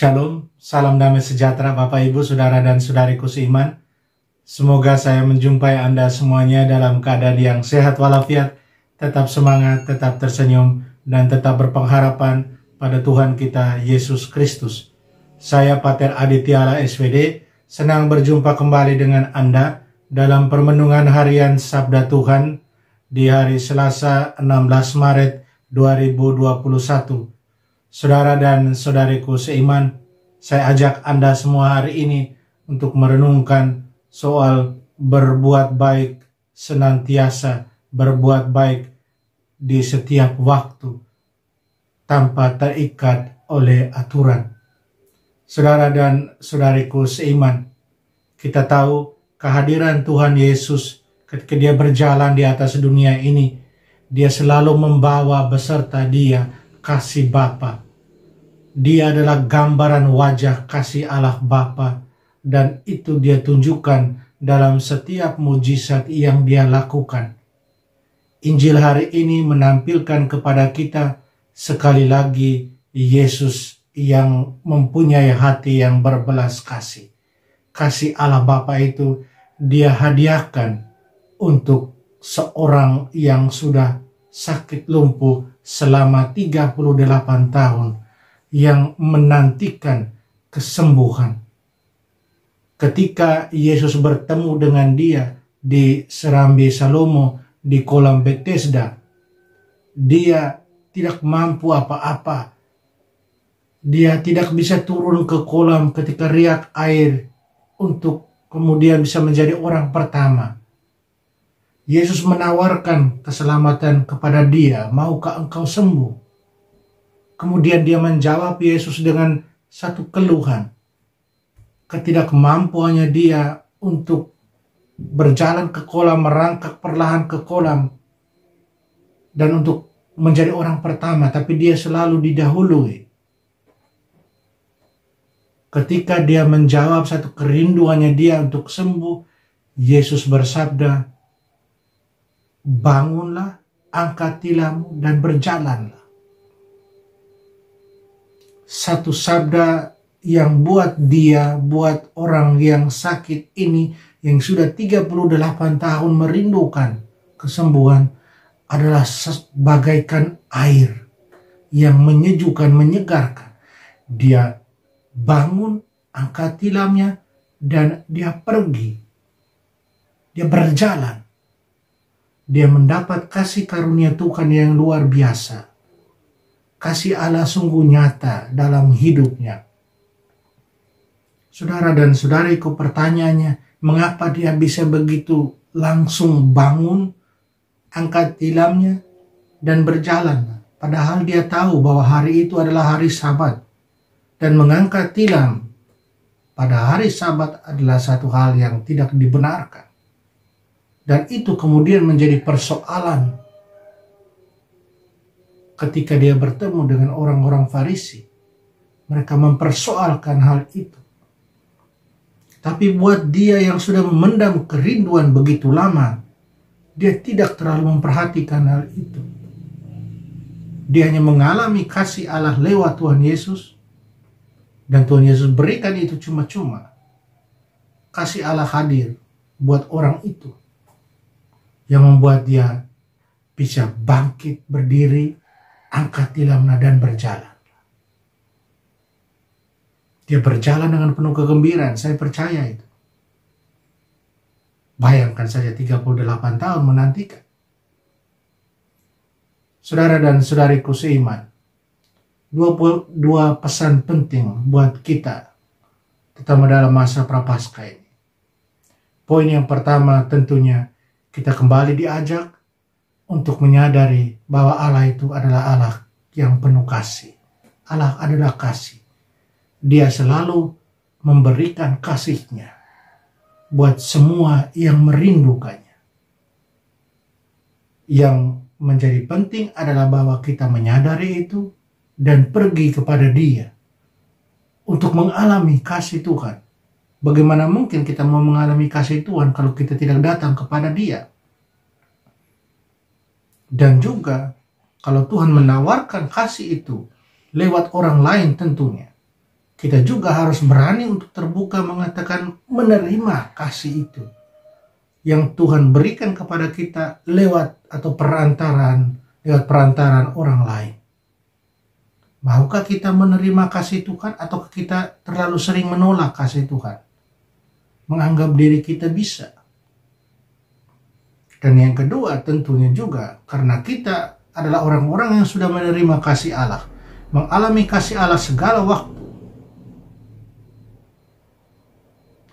Shalom, salam damai sejahtera Bapak Ibu, Saudara dan Saudariku seiman. Semoga saya menjumpai Anda semuanya dalam keadaan yang sehat walafiat, tetap semangat, tetap tersenyum, dan tetap berpengharapan pada Tuhan kita Yesus Kristus. Saya Pater Aditya SVD, senang berjumpa kembali dengan Anda dalam permenungan harian Sabda Tuhan di hari Selasa 16 Maret 2021. Saudara dan saudariku seiman, saya ajak Anda semua hari ini untuk merenungkan soal berbuat baik senantiasa, berbuat baik di setiap waktu, tanpa terikat oleh aturan. Saudara dan saudariku seiman, kita tahu kehadiran Tuhan Yesus ketika dia berjalan di atas dunia ini, dia selalu membawa beserta dia kasih Bapa. Dia adalah gambaran wajah kasih Allah Bapa, dan itu dia tunjukkan dalam setiap mujizat yang dia lakukan. Injil hari ini menampilkan kepada kita sekali lagi Yesus yang mempunyai hati yang berbelas kasih. Kasih Allah Bapa itu dia hadiahkan untuk seorang yang sudah sakit lumpuh selama 38 tahun, yang menantikan kesembuhan. Ketika Yesus bertemu dengan dia di Serambi Salomo di kolam Bethesda, dia tidak mampu apa-apa. Dia tidak bisa turun ke kolam ketika riak air untuk kemudian bisa menjadi orang pertama. Yesus menawarkan keselamatan kepada dia, maukah engkau sembuh? Kemudian dia menjawab Yesus dengan satu keluhan. Ketidakmampuannya dia untuk berjalan ke kolam, merangkak perlahan ke kolam, dan untuk menjadi orang pertama, tapi dia selalu didahului. Ketika dia menjawab satu kerinduannya dia untuk sembuh, Yesus bersabda, bangunlah, angkat tilammu, dan berjalanlah. Satu sabda yang buat dia, buat orang yang sakit ini, yang sudah 38 tahun merindukan kesembuhan, adalah bagaikan air yang menyejukkan, menyegarkan. Dia bangun, angkat tilamnya, dan dia pergi. Dia berjalan. Dia mendapat kasih karunia Tuhan yang luar biasa. Kasih Allah sungguh nyata dalam hidupnya. Saudara dan saudariku, pertanyaannya, mengapa dia bisa begitu langsung bangun, angkat tilamnya, dan berjalan? Padahal dia tahu bahwa hari itu adalah hari Sabat. Dan mengangkat tilam pada hari Sabat adalah satu hal yang tidak dibenarkan. Dan itu kemudian menjadi persoalan ketika dia bertemu dengan orang-orang Farisi. Mereka mempersoalkan hal itu. Tapi buat dia yang sudah memendam kerinduan begitu lama, dia tidak terlalu memperhatikan hal itu. Dia hanya mengalami kasih Allah lewat Tuhan Yesus, dan Tuhan Yesus berikan itu cuma-cuma. Kasih Allah hadir buat orang itu, yang membuat dia bisa bangkit, berdiri, angkat tilamnya, dan berjalan. Dia berjalan dengan penuh kegembiraan, saya percaya itu. Bayangkan saja 38 tahun menantikan. Saudara dan saudariku seiman, dua pesan penting buat kita, terutama dalam masa Prapaskah ini. Poin yang pertama tentunya, kita kembali diajak untuk menyadari bahwa Allah itu adalah Allah yang penuh kasih. Allah adalah kasih. Dia selalu memberikan kasih-Nya buat semua yang merindukannya. Yang menjadi penting adalah bahwa kita menyadari itu dan pergi kepada Dia untuk mengalami kasih Tuhan. Bagaimana mungkin kita mau mengalami kasih Tuhan kalau kita tidak datang kepada Dia? Dan juga kalau Tuhan menawarkan kasih itu lewat orang lain tentunya, kita juga harus berani untuk terbuka mengatakan menerima kasih itu yang Tuhan berikan kepada kita lewat perantaran orang lain. Maukah kita menerima kasih Tuhan atau kita terlalu sering menolak kasih Tuhan? Menganggap diri kita bisa. Dan yang kedua tentunya juga karena kita adalah orang-orang yang sudah menerima kasih Allah, mengalami kasih Allah segala waktu.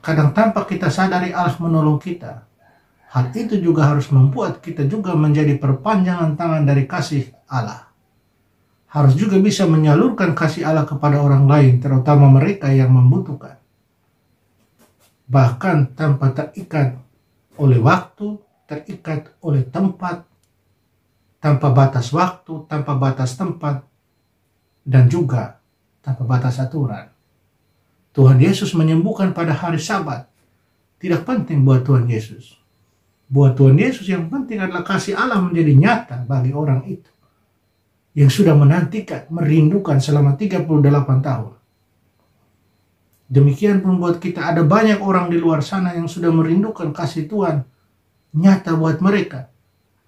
Kadang tanpa kita sadari Allah menolong kita. Hal itu juga harus membuat kita juga menjadi perpanjangan tangan dari kasih Allah. Harus juga bisa menyalurkan kasih Allah kepada orang lain, terutama mereka yang membutuhkan. Bahkan tanpa terikat oleh waktu, terikat oleh tempat, tanpa batas waktu, tanpa batas tempat, dan juga tanpa batas aturan. Tuhan Yesus menyembuhkan pada hari Sabat. Tidak penting buat Tuhan Yesus. Buat Tuhan Yesus yang penting adalah kasih Allah menjadi nyata bagi orang itu. Yang sudah menantikan, merindukan selama 38 tahun. Demikian pun buat kita, ada banyak orang di luar sana yang sudah merindukan kasih Tuhan nyata buat mereka.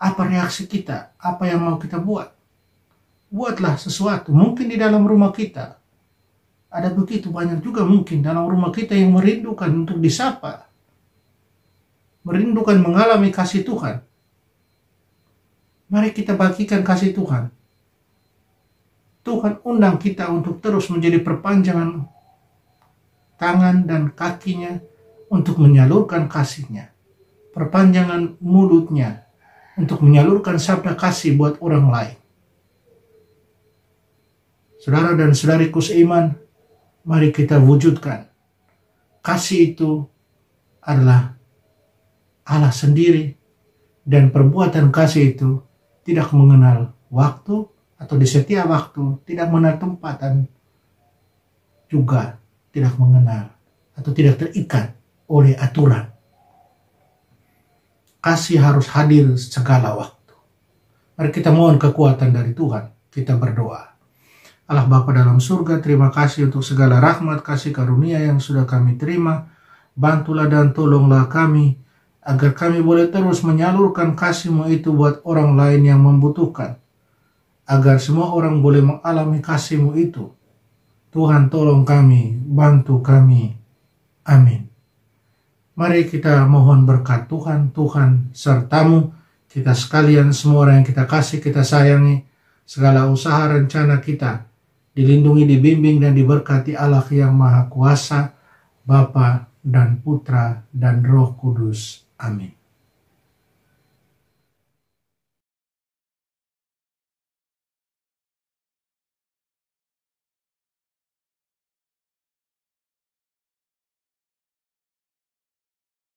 Apa reaksi kita? Apa yang mau kita buat? Buatlah sesuatu. Mungkin di dalam rumah kita ada begitu banyak juga mungkin dalam rumah kita yang merindukan untuk disapa. Merindukan mengalami kasih Tuhan. Mari kita bagikan kasih Tuhan. Tuhan undang kita untuk terus menjadi perpanjangan tangan dan kakinya untuk menyalurkan kasih-Nya. Perpanjangan mulutnya untuk menyalurkan sabda kasih buat orang lain. Saudara dan saudariku seiman, mari kita wujudkan. Kasih itu adalah Allah sendiri, dan perbuatan kasih itu tidak mengenal waktu atau di setiap waktu, tidak mengenal tempat, dan juga tidak mengenal atau tidak terikat oleh aturan. Kasih harus hadir segala waktu. Mari kita mohon kekuatan dari Tuhan. Kita berdoa. Allah Bapa dalam surga, terima kasih untuk segala rahmat kasih karunia yang sudah kami terima. Bantulah dan tolonglah kami, agar kami boleh terus menyalurkan kasih-Mu itu buat orang lain yang membutuhkan. Agar semua orang boleh mengalami kasih-Mu itu. Tuhan tolong kami, bantu kami. Amin. Mari kita mohon berkat Tuhan, Tuhan sertamu, kita sekalian, semua orang yang kita kasih, kita sayangi, segala usaha rencana kita, dilindungi, dibimbing, dan diberkati Allah yang Maha Kuasa, Bapa dan Putra dan Roh Kudus. Amin.